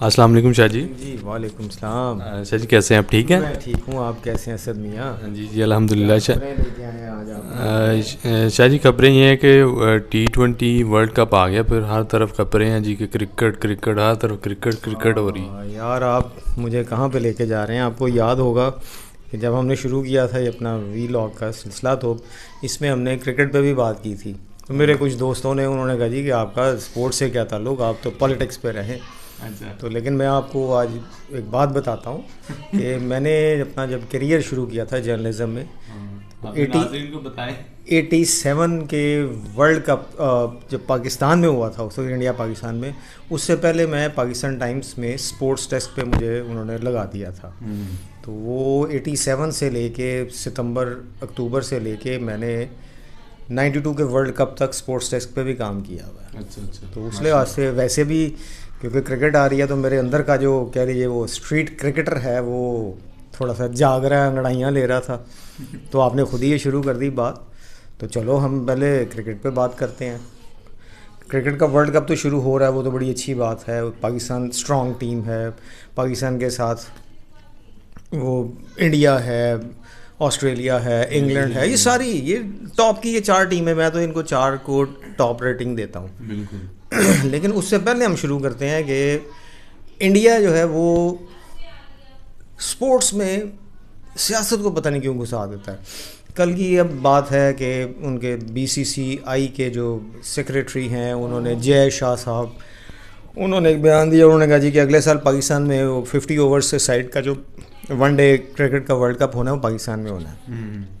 अस्सलाम वालेकुम शाह जी। जी वालेकुम सलाम। शाह जी कैसे हैं आप, ठीक हैं? मैं ठीक हूँ, आप कैसे हैं असद मियाँ? जी जी अल्हम्दुलिल्लाह। खबरें लेके आए हैं आज आप? शाह जी खबरें ये हैं कि T20 वर्ल्ड कप आ गया, फिर हर तरफ खबरें हैं जी कि क्रिकेट क्रिकेट, हर तरफ क्रिकेट क्रिकेट हो रही है। यार आप मुझे कहाँ पे लेके जा रहे हैं? आपको याद होगा कि जब हमने शुरू किया था ये अपना वीलॉग का सिलसिला, तो इसमें हमने क्रिकेट पे भी बात की थी। तो मेरे कुछ दोस्तों ने उन्होंने कहा जी कि आपका स्पोर्ट्स से क्या ताल्लुक, आप तो पॉलिटिक्स पे रहें। अच्छा। तो लेकिन मैं आपको आज एक बात बताता हूँ कि मैंने अपना जब करियर शुरू किया था जर्नलिज्म में, को बताएं। 87 के वर्ल्ड कप जब पाकिस्तान में हुआ था, उस वक्त इंडिया पाकिस्तान में, उससे पहले मैं पाकिस्तान टाइम्स में स्पोर्ट्स डेस्क पे मुझे उन्होंने लगा दिया था। तो वो 87 से लेके सितंबर अक्टूबर से लेके मैंने 92 के वर्ल्ड कप तक स्पोर्ट्स डेस्क पे भी काम किया हुआ है। अच्छा अच्छा। तो उस लिहाज से वैसे भी क्योंकि क्रिकेट आ रही है, तो मेरे अंदर का जो कह लीजिए वो स्ट्रीट क्रिकेटर है वो थोड़ा सा जाग रहा है, अंगड़ाइयाँ ले रहा था। तो आपने खुद ही ये शुरू कर दी बात, तो चलो हम पहले क्रिकेट पे बात करते हैं। क्रिकेट का वर्ल्ड कप तो शुरू हो रहा है, वो तो बड़ी अच्छी बात है। पाकिस्तान स्ट्रॉन्ग टीम है, पाकिस्तान के साथ वो इंडिया है, ऑस्ट्रेलिया है, इंग्लैंड है, ये टॉप की ये 4 टीमें, मैं तो इनको 4 को टॉप रेटिंग देता हूँ। बिल्कुल। लेकिन उससे पहले हम शुरू करते हैं कि इंडिया जो है वो स्पोर्ट्स में सियासत को पता नहीं क्यों घुसा देता है। कल की अब बात है कि उनके BCCI के जो सेक्रेटरी हैं, उन्होंने जय शाह साहब, उन्होंने एक बयान दिया। उन्होंने कहा जी कि अगले साल पाकिस्तान में वो 50 ओवर से साइड का जो वनडे क्रिकेट का वर्ल्ड कप होना है वो पाकिस्तान में होना है।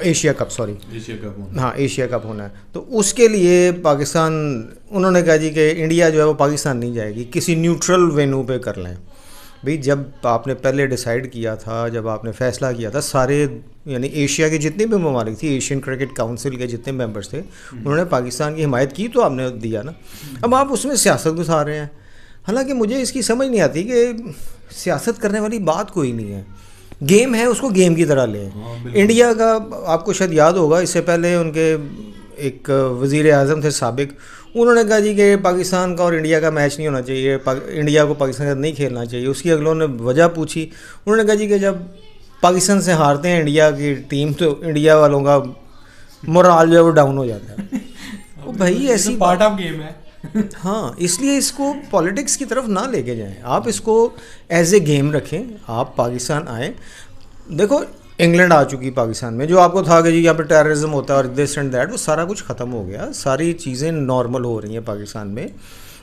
Asia cup, sorry, Asia cup. हाँ, एशिया कप होना है। तो उसके लिए पाकिस्तान, उन्होंने कहा जी कि इंडिया जो है वो पाकिस्तान नहीं जाएगी, किसी न्यूट्रल वेन्यू पे कर लें। भाई जब आपने पहले डिसाइड किया था, जब आपने फैसला किया था, सारे यानी एशिया के जितने भी ममालिक थी, एशियन क्रिकेट काउंसिल के जितने मेंबर्स थे, उन्होंने पाकिस्तान की हिमायत की, तो आपने दिया ना। अब आप उसमें सियासत घुसा रहे हैं। हालांकि मुझे इसकी समझ नहीं आती कि सियासत करने वाली बात कोई नहीं है, गेम है, उसको गेम की तरह लें। इंडिया का आपको शायद याद होगा, इससे पहले उनके एक वज़ीर आज़म थे साबिक, उन्होंने कहा जी कि पाकिस्तान का और इंडिया का मैच नहीं होना चाहिए, इंडिया को पाकिस्तान के साथ नहीं खेलना चाहिए। उसकी अगलों ने वजह पूछी, उन्होंने कहा जी कि जब पाकिस्तान से हारते हैं इंडिया की टीम, तो इंडिया वालों का मोराल जो है वो डाउन हो जाता है। तो भाई ऐसी पार्ट ऑफ गेम है। हाँ, इसलिए इसको पॉलिटिक्स की तरफ ना लेके जाएं, आप इसको एज ए गेम रखें। आप पाकिस्तान आए, देखो इंग्लैंड आ चुकी पाकिस्तान में, जो आपको था कि जी यहाँ पे टेररिज्म होता है और दिस एंड दैट, वो सारा कुछ ख़त्म हो गया, सारी चीज़ें नॉर्मल हो रही हैं पाकिस्तान में।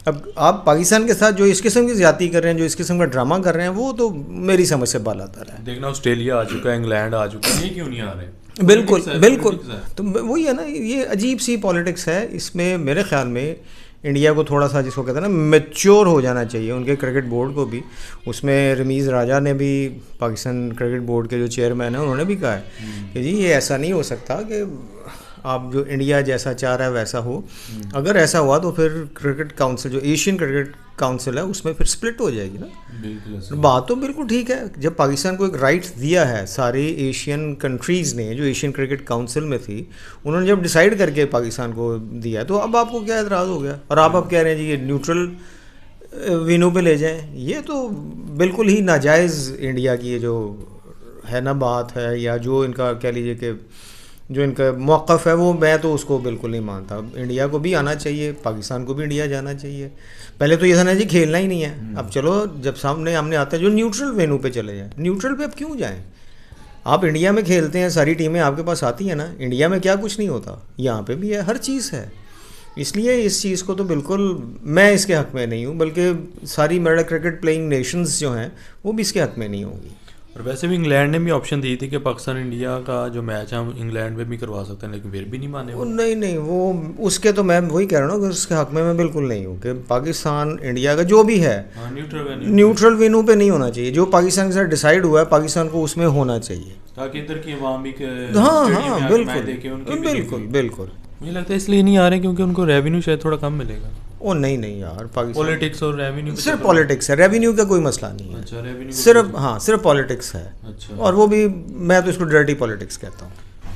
अब आप पाकिस्तान के साथ जो इस किस्म की ज़्यादती कर रहे हैं, जो इस किस्म का ड्रामा कर रहे हैं, वो तो मेरी समझ से बालातर है। देखना ऑस्ट्रेलिया आ चुका है, इंग्लैंड आ चुका है, ये क्यों नहीं आ रहे? बिल्कुल बिल्कुल। तो वही है ना, ये अजीब सी पॉलिटिक्स है। इसमें मेरे ख्याल में इंडिया को थोड़ा सा, जिसको कहते हैं ना, मैच्योर हो जाना चाहिए, उनके क्रिकेट बोर्ड को भी। उसमें रमीज़ राजा ने भी, पाकिस्तान क्रिकेट बोर्ड के जो चेयरमैन हैं, उन्होंने भी कहा है कि जी ये ऐसा नहीं हो सकता कि आप जो इंडिया जैसा चाह रहा है वैसा हो। अगर ऐसा हुआ तो फिर क्रिकेट काउंसिल, जो एशियन क्रिकेट काउंसिल है, उसमें फिर स्प्लिट हो जाएगी ना। बिल्कुल, बात तो बिल्कुल ठीक है। जब पाकिस्तान को एक राइट दिया है सारे एशियन कंट्रीज़ ने, जो एशियन क्रिकेट काउंसिल में थी, उन्होंने जब डिसाइड करके पाकिस्तान को दिया, तो अब आपको क्या एतराज़ हो गया? और आप अब कह रहे हैं जी ये न्यूट्रल वेन्यू पे ले जाएं, ये तो बिल्कुल ही नाजायज़ इंडिया की ये जो है ना बात है, या जो इनका कह लीजिए कि जो इनका मौक़िफ़ है, वो मैं तो उसको बिल्कुल नहीं मानता। इंडिया को भी आना चाहिए, पाकिस्तान को भी इंडिया जाना चाहिए। पहले तो ये था ना जी खेलना ही नहीं है, अब चलो जब सामने हमने आता है जो न्यूट्रल वेन्यू पे चले जाएं। न्यूट्रल पे अब क्यों जाएं? आप इंडिया में खेलते हैं, सारी टीमें आपके पास आती हैं ना। इंडिया में क्या कुछ नहीं होता, यहाँ पे भी है, हर चीज़ है। इसलिए इस चीज़ को तो बिल्कुल मैं इसके हक़ में नहीं हूँ, बल्कि सारी मेरा क्रिकेट प्लेइंग नेशंस जो हैं वो भी इसके हक़ में नहीं होंगी। और वैसे भी इंग्लैंड ने भी ऑप्शन दी थी कि पाकिस्तान इंडिया का जो मैच है हम इंग्लैंड में भी करवा सकते हैं, लेकिन फिर भी नहीं माने वो। नहीं, वो उसके तो मैं वही कह रहा हूँ कि उसके हक़ में मैं बिल्कुल नहीं हूँ कि पाकिस्तान इंडिया का जो भी है न्यूट्रल वेन्यू पे नहीं होना चाहिए। जो पाकिस्तान के साथ डिसाइड हुआ है, पाकिस्तान को उसमें होना चाहिए, ताकि इधर की आवाम भी हाँ बिल्कुल बिल्कुल। मुझे लगता है इसलिए नहीं आ रहे क्योंकि उनको रेवेन्यू शायद थोड़ा कम मिलेगा। ओ नहीं यार, पाकिस्तान पॉलिटिक्स और रेवेन्यू, सिर्फ पॉलिटिक्स है, रेवेन्यू का कोई मसला नहीं है। अच्छा, रेवेन्यू सिर्फ, हाँ, सिर्फ पॉलिटिक्स है। अच्छा। और वो भी मैं तो इसको डर्टी पॉलिटिक्स कहता हूँ।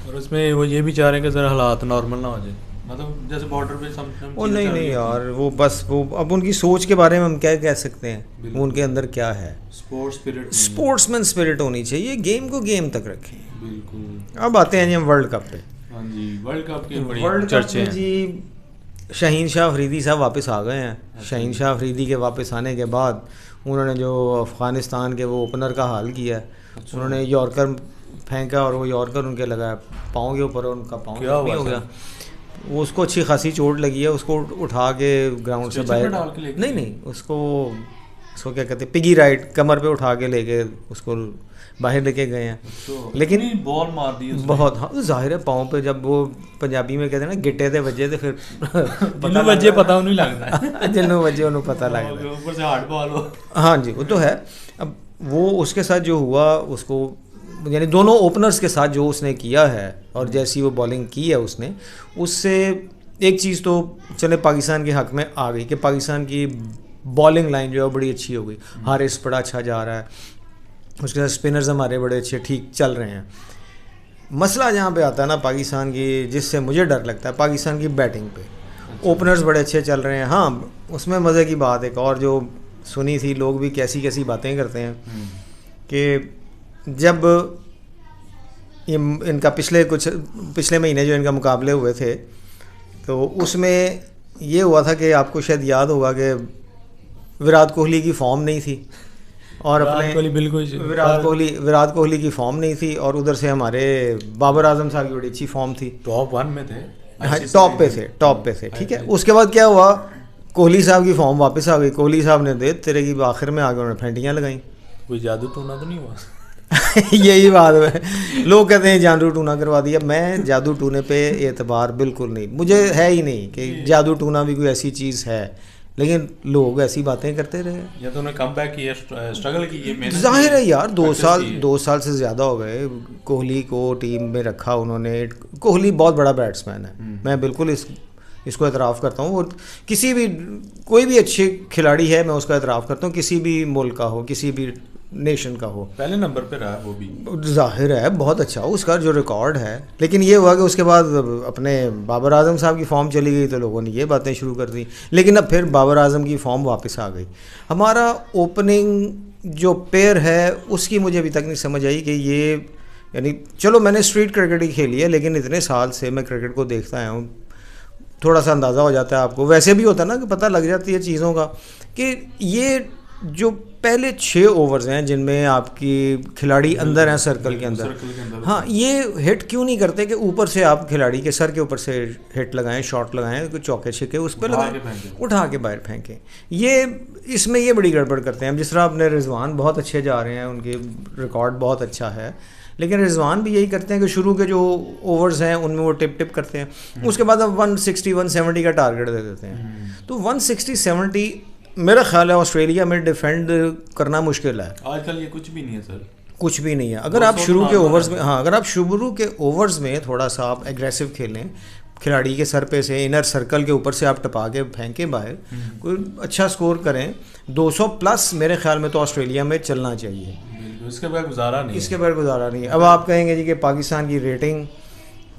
और उसमें वो ये भी चाह रहे हैं कि ज़रा हालात नॉर्मल ना हो जाए, मतलब जैसे बॉर्डर पे सब वो नहीं यार, वो बस वो अब उनकी सोच के बारे में हम क्या कह सकते हैं, उनके अंदर क्या है। स्पोर्ट्समैन स्पिरिट होनी चाहिए, गेम को गेम तक रखें। बिल्कुल। अब आते हैं जी हम वर्ल्ड कप पे। हाँ जी, वर्ल्ड कप के वर्ल्ड कप में जी शाहीन शाह अफरीदी साहब वापस आ गए हैं। शाहीन शाह अफरीदी के वापस आने के बाद उन्होंने जो अफ़गानिस्तान के वो ओपनर का हाल किया है, उन्होंने यॉर्कर फेंका और वो यॉर्कर उनके लगा पाँव के ऊपर, उनका पाँव जख्मी हो गया। वो उसको अच्छी खासी चोट लगी है, उसको उठा के ग्राउंड से बाहर, नहीं उसको क्या कहते हैं, पिगी राइड, कमर पे उठा के लेके उसको बाहर लेके गए हैं। लेकिन बॉल मार दी बहुत, हाँ जाहिर है पाँव पे, जब वो पंजाबी में कहते हैं ना गिट्टे दे वजे, तो फिर जिन्हों वजे पता नहीं लगता जिन्हों वजे उन्होंने पता लगता है, ऊपर से हार्ड बॉल हो। हाँ जी वो तो है। अब वो उसके साथ जो हुआ, उसको यानी दोनों ओपनर्स के साथ जो उसने किया है और जैसी वो बॉलिंग की है उसने, उससे एक चीज़ तो चले पाकिस्तान के हक़ में आ गई कि पाकिस्तान की बॉलिंग लाइन जो है बड़ी अच्छी हो गई। हारिस बड़ा अच्छा जा रहा है, उसके साथ स्पिनर्स हमारे बड़े अच्छे ठीक चल रहे हैं। मसला जहाँ पे आता है ना पाकिस्तान की, जिससे मुझे डर लगता है, पाकिस्तान की बैटिंग पे। ओपनर्स बड़े अच्छे चल रहे हैं, हाँ उसमें मज़े की बात एक और जो सुनी थी, लोग भी कैसी कैसी बातें करते हैं कि जब इनका पिछले महीने जो इनका मुकाबले हुए थे, तो उसमें ये हुआ था कि आपको शायद याद होगा कि विराट कोहली की फॉर्म नहीं थी, और अपने विराट कोहली की फॉर्म नहीं थी, और उधर से हमारे बाबर आजम साहब की बड़ी अच्छी फॉर्म थी, टॉप 1 में थे, हाँ टॉप पे थे ठीक है। उसके बाद क्या हुआ, कोहली साहब की फॉर्म वापस आ गई। कोहली साहब ने दे तेरे की आखिर में आगे उन्होंने फेंटियाँ लगाई। कोई जादू टूना तो नहीं हुआ यही बात है, लोग कहते हैं जादू टूना करवा दिया। मैं जादू टूने पे एतबार बिल्कुल नहीं, मुझे है ही नहीं कि जादू टूना भी कोई ऐसी चीज़ है, लेकिन लोग ऐसी बातें करते रहे। या तो उन्होंने कम बैक किया, स्ट्रगल की, जाहिर है यार 2 साल से ज़्यादा हो गए कोहली को टीम में रखा उन्होंने। कोहली बहुत बड़ा बैट्समैन है, मैं बिल्कुल इसको एतराफ़ करता हूँ। और कोई भी अच्छे खिलाड़ी है, मैं उसका एतराफ़ करता हूँ, किसी भी मुल्क का हो, किसी भी नेशन का हो। पहले नंबर पे रहा वो भी, जाहिर है बहुत अच्छा उसका जो रिकॉर्ड है। लेकिन ये हुआ कि उसके बाद अपने बाबर आजम साहब की फॉर्म चली गई, तो लोगों ने ये बातें शुरू कर दी। लेकिन अब फिर बाबर आजम की फॉर्म वापस आ गई। हमारा ओपनिंग जो पेयर है उसकी मुझे अभी तक नहीं समझ आई कि ये, यानी चलो मैंने स्ट्रीट क्रिकेट ही खेली है, लेकिन इतने साल से मैं क्रिकेट को देखता आया हूँ, थोड़ा सा अंदाज़ा हो जाता है आपको। वैसे भी होता है ना कि पता लग जाती है चीज़ों का कि ये जो पहले 6 ओवर्स हैं जिनमें आपकी खिलाड़ी अंदर हैं सर्कल के अंदर, हाँ ये हिट क्यों नहीं करते कि ऊपर से आप खिलाड़ी के सर के ऊपर से हिट लगाएं, शॉट लगाएं, कुछ चौके छिके उस पर लगाएं, उठा के बाहर फेंकें। ये इसमें ये बड़ी गड़बड़ करते हैं। जिस तरह अपने रिजवान बहुत अच्छे जा रहे हैं, उनके रिकॉर्ड बहुत अच्छा है, लेकिन रिजवान भी यही करते हैं कि शुरू के जो ओवर्स हैं उनमें वो टिप करते हैं, उसके बाद अब 160-170 का टारगेट दे देते हैं। तो 160-170 मेरा ख्याल है ऑस्ट्रेलिया में डिफेंड करना मुश्किल है आजकल। ये कुछ भी नहीं है सर, कुछ भी नहीं है। अगर आप शुरू के ओवर्स में, हाँ अगर आप शुरू के ओवर्स में थोड़ा सा आप एग्रेसिव खेलें, खिलाड़ी के सर पे से इनर सर्कल के ऊपर से आप टपा के फेंकें बाहर, कोई अच्छा स्कोर करें, 200 प्लस मेरे ख्याल में तो ऑस्ट्रेलिया में चलना चाहिए। इसके बगैर गुजारा नहीं है। अब आप कहेंगे जी कि पाकिस्तान की रेटिंग,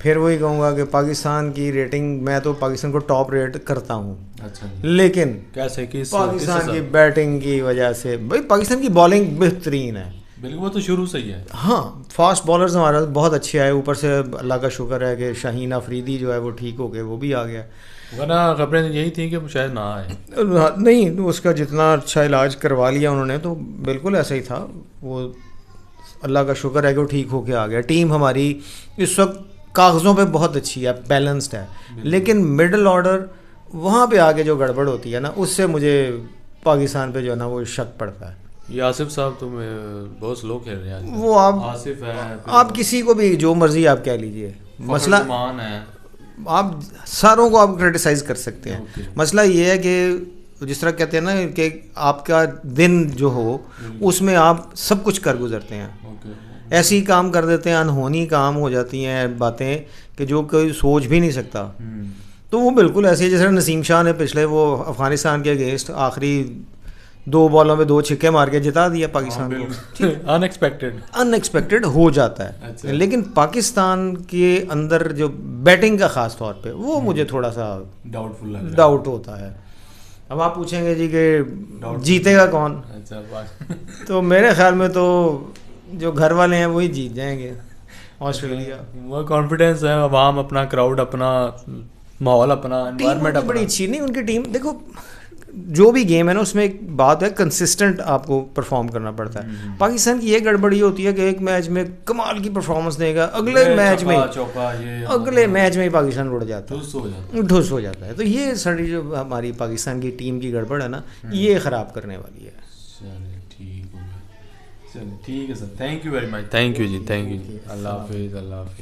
फिर वही कहूँगा कि पाकिस्तान की रेटिंग, मैं तो पाकिस्तान को टॉप रेट करता हूँ। अच्छा, लेकिन कैसे कि पाकिस्तान की बैटिंग की वजह से, भाई पाकिस्तान की बॉलिंग बेहतरीन है, बिल्कुल वो तो शुरू से ही है। हाँ फास्ट बॉलर्स हमारा बहुत अच्छे आए, ऊपर से अल्लाह का शुक्र है कि शाहीन अफरीदी जो है वो ठीक हो गए, वो भी आ गया, वरना खबरें यही थी कि शायद ना आए। नहीं तो उसका जितना अच्छा इलाज करवा लिया उन्होंने, तो बिल्कुल ऐसा ही था। वो अल्लाह का शुक्र है कि वो ठीक होके आ गया। टीम हमारी इस वक्त कागज़ों पे बहुत अच्छी है, बैलेंस्ड है, लेकिन मिडल ऑर्डर वहाँ पे आके जो गड़बड़ होती है ना, उससे मुझे पाकिस्तान पे जो है ना वो शक पड़ता है। ये आसिफ साहब तो बहुत स्लो खेल रहे हैं। वो आप आसिफ है, आप किसी को भी जो मर्जी आप कह लीजिए, मसला है, आप सारों को आप क्रिटिसाइज़ कर सकते हैं। मसला ये है कि जिस तरह कहते हैं ना कि आपका दिन जो हो उसमें आप सब कुछ कर गुजरते हैं, ऐसी काम कर देते हैं, अनहोनी काम हो जाती हैं बातें कि जो कोई सोच भी नहीं सकता। तो वो बिल्कुल ऐसी है जैसे नसीम शाह ने पिछले वो अफ़गानिस्तान के अगेंस्ट आखिरी 2 बॉलों में 2 छक्के मार के जिता दिया पाकिस्तान को। अनएक्सपेक्टेड। अनएक्सपेक्टेड हो जाता है। अच्छा। लेकिन पाकिस्तान के अंदर जो बैटिंग का ख़ास तौर पे वो मुझे थोड़ा सा डाउटफुल लग रहा डाउट होता है। अब आप पूछेंगे जी कि जीतेगा कौन, है। अच्छा तो मेरे ख्याल में तो जो घर वाले हैं वही जीत जाएंगे, ऑस्ट्रेलिया। वो कॉन्फिडेंस है, अवाम अपना, क्राउड अपना, माहौल अपना, टीम एनवायरनमेंट उनकी अपना। बड़ी अच्छी नहीं उनकी टीम। देखो जो भी गेम है ना उसमें एक बात है, कंसिस्टेंट आपको परफॉर्म करना पड़ता है। पाकिस्तान की ये गड़बड़ी होती है कि एक मैच में कमाल की परफॉर्मेंस देगा, अगले मैच में ही पाकिस्तान उड़ जाता है, ठुस हो जाता है। तो ये सारी जो हमारी पाकिस्तान की टीम की गड़बड़ है ना, ये ख़राब करने वाली है। चलिए ठीक है sir, thank you very much. Thank you ji, thank you ji. अल्लाह हाफिज़, अल्लाह हाफिज़।